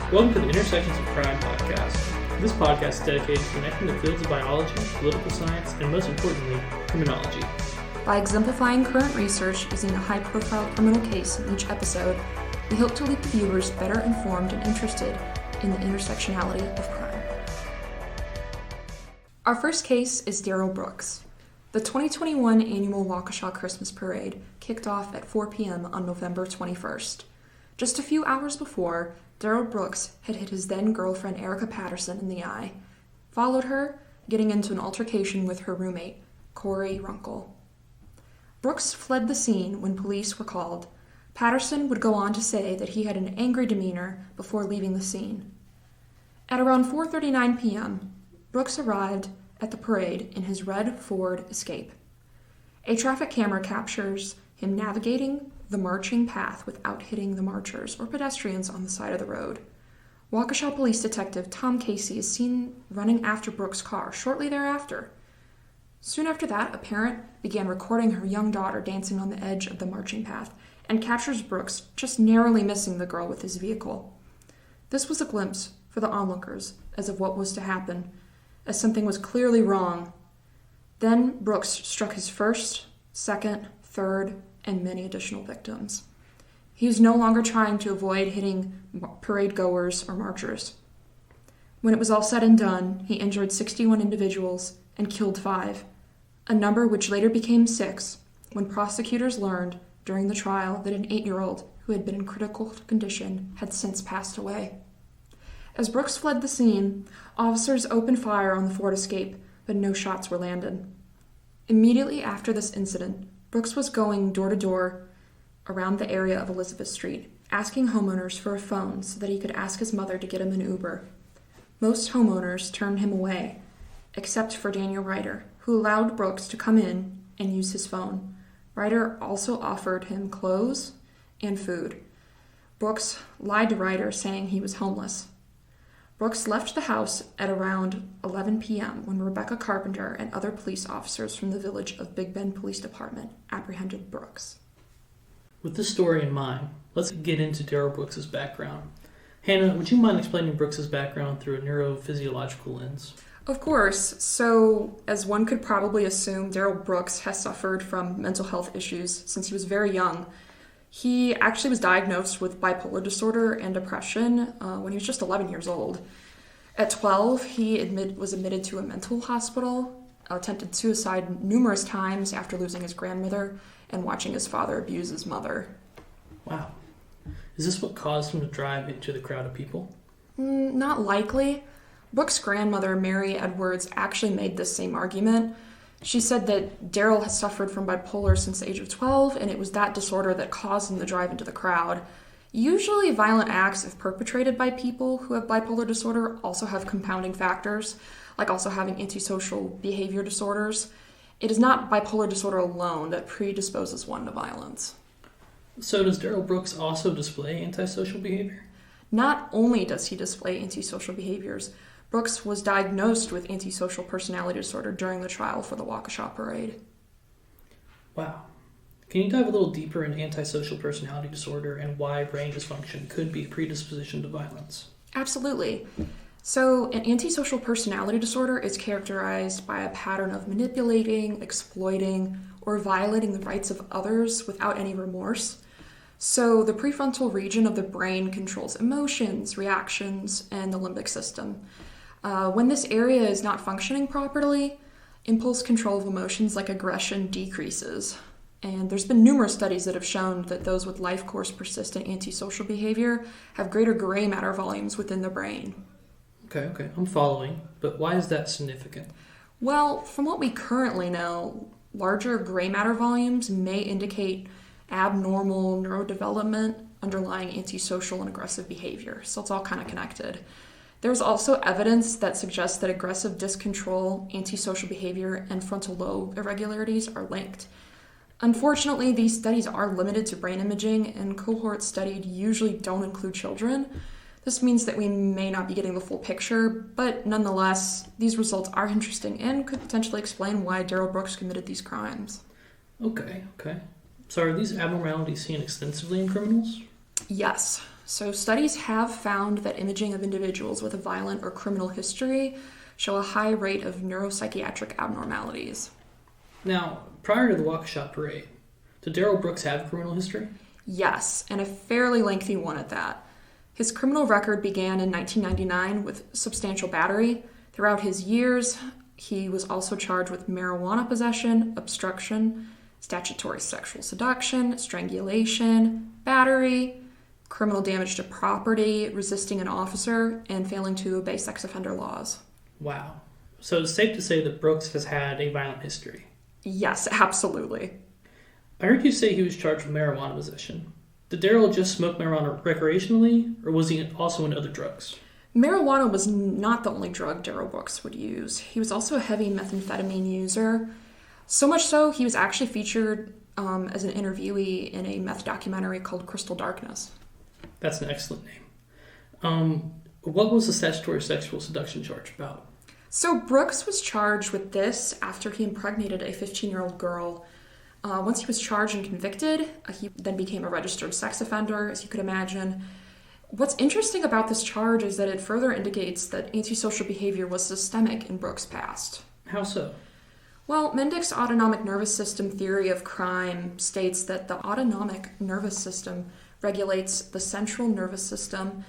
Welcome to the Intersections of Crime podcast. This podcast is dedicated to connecting the fields of biology, political science, and most importantly, criminology. By exemplifying current research using a high-profile criminal case in each episode, we hope to leave viewers better informed and interested in the intersectionality of crime. Our first case is Darrel Brooks. The 2021 annual Waukesha Christmas Parade kicked off at 4 p.m. on November 21st. Just a few hours before, Darrel Brooks had hit his then-girlfriend Erica Patterson in the eye, followed her, getting into an altercation with her roommate, Corey Runkle. Brooks fled the scene when police were called. Patterson would go on to say that he had an angry demeanor before leaving the scene. At around 4:39 p.m., Brooks arrived at the parade in his red Ford Escape. A traffic camera captures him navigating the marching path without hitting the marchers or pedestrians on the side of the road. Waukesha Police Detective Tom Casey is seen running after Brooks' car shortly thereafter. Soon after that, a parent began recording her young daughter dancing on the edge of the marching path and captures Brooks just narrowly missing the girl with his vehicle. This was a glimpse for the onlookers as of what was to happen, as something was clearly wrong. Then Brooks struck his first, second, third, and many additional victims. He was no longer trying to avoid hitting parade goers or marchers. When it was all said and done, he injured 61 individuals and killed 5, a number which later became 6 when prosecutors learned during the trial that an 8-year-old who had been in critical condition had since passed away. As Brooks fled the scene, officers opened fire on the Ford Escape, but no shots were landed. Immediately after this incident, Brooks was going door to door around the area of Elizabeth Street, asking homeowners for a phone so that he could ask his mother to get him an Uber. Most homeowners turned him away, except for Daniel Ryder, who allowed Brooks to come in and use his phone. Ryder also offered him clothes and food. Brooks lied to Ryder, saying he was homeless. Brooks left the house at around 11 p.m. when Rebecca Carpenter and other police officers from the village of Big Bend Police Department apprehended Brooks. With this story in mind, let's get into Darrel Brooks' background. Hannah, would you mind explaining Brooks' background through a neurophysiological lens? Of course. So, as one could probably assume, Darrel Brooks has suffered from mental health issues since he was very young. He actually was diagnosed with bipolar disorder and depression when he was just 11 years old. At 12, he was admitted to a mental hospital, attempted suicide numerous times after losing his grandmother and watching his father abuse his mother. Wow. Is this what caused him to drive into the crowd of people? Not likely. Brooks' grandmother, Mary Edwards, actually made this same argument. She said that Darrel has suffered from bipolar since the age of 12, and it was that disorder that caused him to drive into the crowd. Usually, violent acts, if perpetrated by people who have bipolar disorder, also have compounding factors, like also having antisocial behavior disorders. It is not bipolar disorder alone that predisposes one to violence. So does Darrel Brooks also display antisocial behavior? Not only does he display antisocial behaviors, Brooks was diagnosed with antisocial personality disorder during the trial for the Waukesha Parade. Wow. Can you dive a little deeper into antisocial personality disorder and why brain dysfunction could be a predisposition to violence? Absolutely. So, an antisocial personality disorder is characterized by a pattern of manipulating, exploiting, or violating the rights of others without any remorse. So, the prefrontal region of the brain controls emotions, reactions, and the limbic system. When this area is not functioning properly, impulse control of emotions like aggression decreases. And there's been numerous studies that have shown that those with life course persistent antisocial behavior have greater gray matter volumes within the brain. Okay, I'm following, but why is that significant? Well, from what we currently know, larger gray matter volumes may indicate abnormal neurodevelopment underlying antisocial and aggressive behavior, so it's all kind of connected. There's also evidence that suggests that aggressive discontrol, antisocial behavior, and frontal lobe irregularities are linked. Unfortunately, these studies are limited to brain imaging, and cohorts studied usually don't include children. This means that we may not be getting the full picture, but nonetheless, these results are interesting and could potentially explain why Darrel Brooks committed these crimes. Okay. So are these abnormalities seen extensively in criminals? Yes. So studies have found that imaging of individuals with a violent or criminal history show a high rate of neuropsychiatric abnormalities. Now, prior to the Waukesha parade, did Darrel Brooks have a criminal history? Yes, and a fairly lengthy one at that. His criminal record began in 1999 with substantial battery. Throughout his years, he was also charged with marijuana possession, obstruction, statutory sexual seduction, strangulation, battery, criminal damage to property, resisting an officer, and failing to obey sex offender laws. Wow. So it's safe to say that Brooks has had a violent history. Yes, absolutely. I heard you say he was charged with marijuana possession. Did Darrel just smoke marijuana recreationally, or was he also into other drugs? Marijuana was not the only drug Darrel Brooks would use. He was also a heavy methamphetamine user. So much so, he was actually featured as an interviewee in a meth documentary called Crystal Darkness. That's an excellent name. What was the statutory sexual seduction charge about? So Brooks was charged with this after he impregnated a 15-year-old girl. Once he was charged and convicted, he then became a registered sex offender, as you could imagine. What's interesting about this charge is that it further indicates that antisocial behavior was systemic in Brooks' past. How so? Well, Mendick's autonomic nervous system theory of crime states that the autonomic nervous system regulates the central nervous system.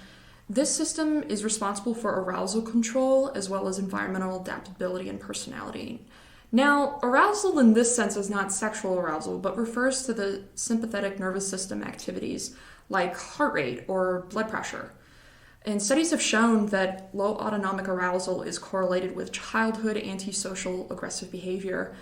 This system is responsible for arousal control as well as environmental adaptability and personality. Now, arousal in this sense is not sexual arousal, but refers to the sympathetic nervous system activities like heart rate or blood pressure. And studies have shown that low autonomic arousal is correlated with childhood antisocial aggressive behavior.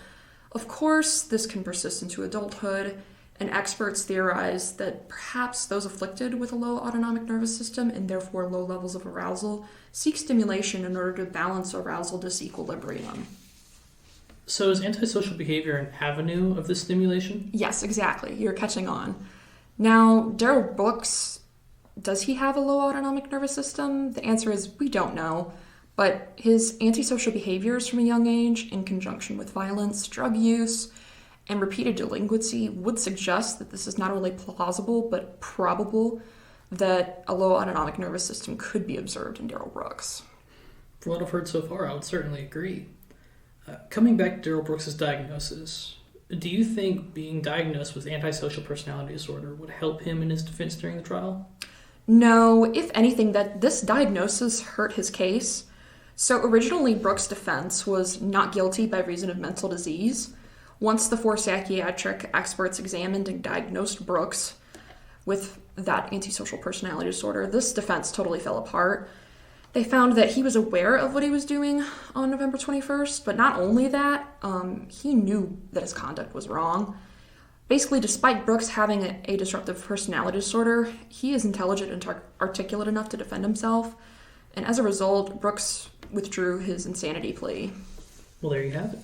Of course, this can persist into adulthood, and experts theorize that perhaps those afflicted with a low autonomic nervous system and therefore low levels of arousal seek stimulation in order to balance arousal disequilibrium. So is antisocial behavior an avenue of this stimulation? Yes, exactly. You're catching on. Now, Darrel Brooks, does he have a low autonomic nervous system? The answer is we don't know, but his antisocial behaviors from a young age, in conjunction with violence, drug use, and repeated delinquency, would suggest that this is not only plausible, but probable that a low autonomic nervous system could be observed in Darrel Brooks. From what I've heard so far, I would certainly agree. Coming back to Darrel Brooks' diagnosis, do you think being diagnosed with antisocial personality disorder would help him in his defense during the trial? No, if anything, that this diagnosis hurt his case. So originally, Brooks' defense was not guilty by reason of mental disease. Once the 4 psychiatric experts examined and diagnosed Brooks with that antisocial personality disorder, this defense totally fell apart. They found that he was aware of what he was doing on November 21st, but not only that, he knew that his conduct was wrong. Basically, despite Brooks having a disruptive personality disorder, he is intelligent and articulate enough to defend himself, and as a result, Brooks withdrew his insanity plea. Well, there you have it.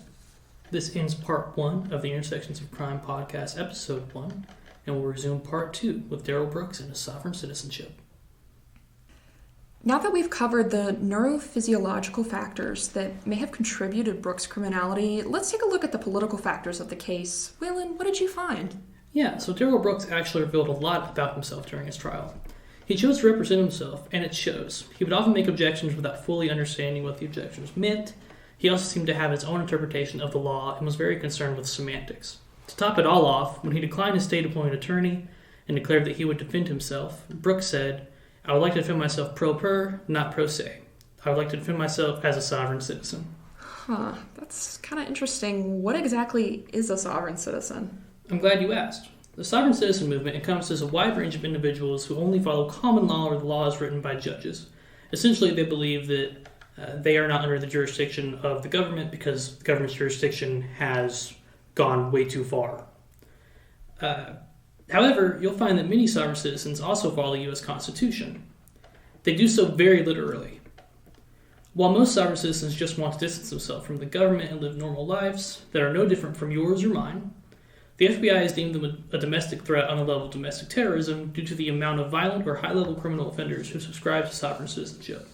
This ends part 1 of the Intersections of Crime podcast, episode 1, and we'll resume part 2 with Darrel Brooks and his sovereign citizenship. Now that we've covered the neurophysiological factors that may have contributed to Brooks' criminality, let's take a look at the political factors of the case. Weylin, what did you find? Yeah, so Darrel Brooks actually revealed a lot about himself during his trial. He chose to represent himself, and it shows. He would often make objections without fully understanding what the objections meant. He also seemed to have his own interpretation of the law and was very concerned with semantics. To top it all off, when he declined his state-appointed attorney and declared that he would defend himself, Brooks said, "I would like to defend myself pro per, not pro se. I would like to defend myself as a sovereign citizen." That's kind of interesting. What exactly is a sovereign citizen? I'm glad you asked. The sovereign citizen movement encompasses a wide range of individuals who only follow common law or the laws written by judges. Essentially, they believe that they are not under the jurisdiction of the government because the government's jurisdiction has gone way too far. However, you'll find that many sovereign citizens also follow the U.S. Constitution. They do so very literally. While most sovereign citizens just want to distance themselves from the government and live normal lives that are no different from yours or mine, the FBI has deemed them a domestic threat on the level of domestic terrorism due to the amount of violent or high-level criminal offenders who subscribe to sovereign citizenship.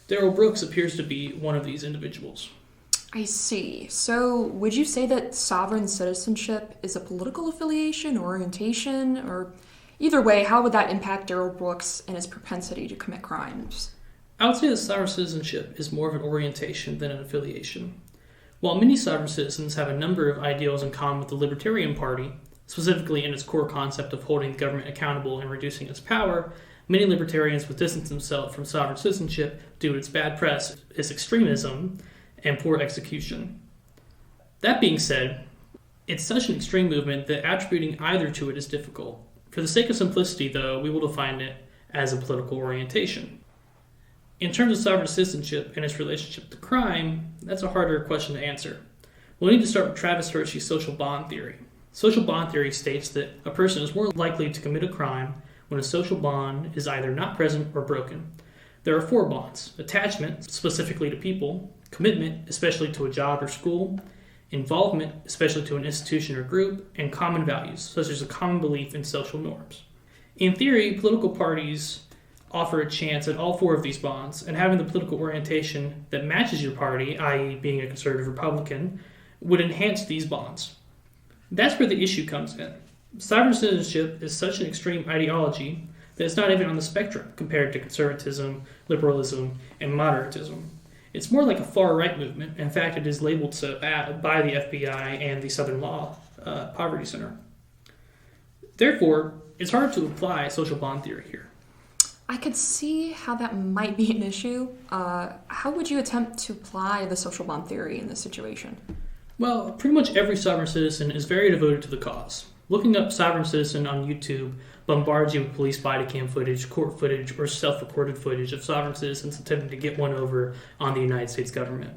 Darrel Brooks appears to be one of these individuals. I see. So would you say that sovereign citizenship is a political affiliation or orientation, or Either way, how would that impact Darrel Brooks and his propensity to commit crimes? I would say that sovereign citizenship is more of an orientation than an affiliation. While many sovereign citizens have a number of ideals in common with the Libertarian Party, specifically in its core concept of holding the government accountable and reducing its power, many libertarians would distance themselves from sovereign citizenship due to its bad press, its extremism, and poor execution. That being said, it's such an extreme movement that attributing either to it is difficult. For the sake of simplicity, though, we will define it as a political orientation. In terms of sovereign citizenship and its relationship to crime, that's a harder question to answer. We'll need to start with Travis Hirsch's social bond theory. Social bond theory states that a person is more likely to commit a crime when a social bond is either not present or broken. There are 4 bonds: attachment, specifically to people; commitment, especially to a job or school; involvement, especially to an institution or group; and common values, such as a common belief in social norms. In theory, political parties offer a chance at all 4 of these bonds, and having the political orientation that matches your party, i.e. being a conservative Republican, would enhance these bonds. That's where the issue comes in. Sovereign citizenship is such an extreme ideology that it's not even on the spectrum compared to conservatism, liberalism, and moderatism. It's more like a far-right movement. In fact, it is labeled so by the FBI and the Southern Law Poverty Center. Therefore, it's hard to apply social bond theory here. I could see how that might be an issue. How would you attempt to apply the social bond theory in this situation? Well, pretty much every sovereign citizen is very devoted to the cause. Looking up sovereign citizen on YouTube bombards you with police body cam footage, court footage, or self-recorded footage of sovereign citizens attempting to get one over on the United States government.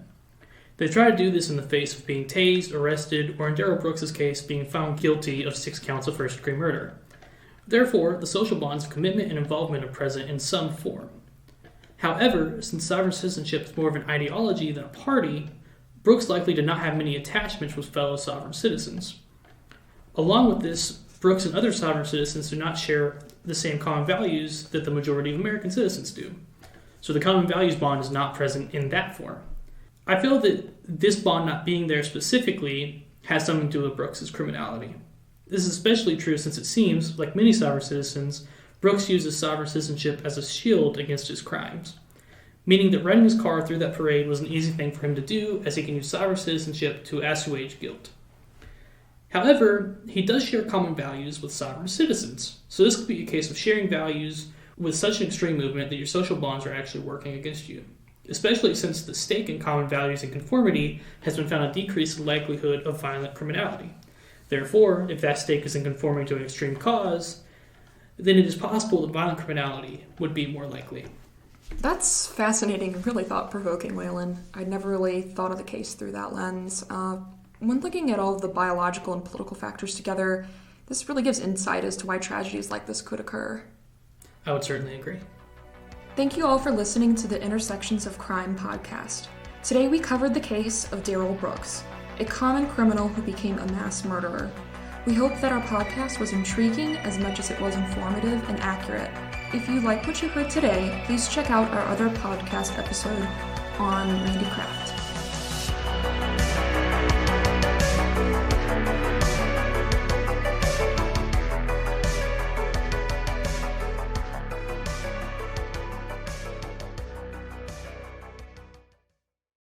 They try to do this in the face of being tased, arrested, or in Darrel Brooks' case, being found guilty of 6 counts of first-degree murder. Therefore, the social bonds of commitment and involvement are present in some form. However, since sovereign citizenship is more of an ideology than a party, Brooks likely did not have many attachments with fellow sovereign citizens. Along with this, Brooks and other sovereign citizens do not share the same common values that the majority of American citizens do. So the common values bond is not present in that form. I feel that this bond not being there specifically has something to do with Brooks' criminality. This is especially true since it seems, like many sovereign citizens, Brooks uses sovereign citizenship as a shield against his crimes, meaning that running his car through that parade was an easy thing for him to do, as he can use sovereign citizenship to assuage guilt. However, he does share common values with sovereign citizens, so this could be a case of sharing values with such an extreme movement that your social bonds are actually working against you, especially since the stake in common values and conformity has been found to decrease the likelihood of violent criminality. Therefore, if that stake is in conforming to an extreme cause, then it is possible that violent criminality would be more likely. That's fascinating and really thought-provoking, Weylin. I'd never really thought of the case through that lens. When looking at all of the biological and political factors together, this really gives insight as to why tragedies like this could occur. I would certainly agree. Thank you all for listening to the Intersections of Crime podcast. Today we covered the case of Darrel Brooks, a common criminal who became a mass murderer. We hope that our podcast was intriguing as much as it was informative and accurate. If you like what you heard today, please check out our other podcast episode on Randy Kraft.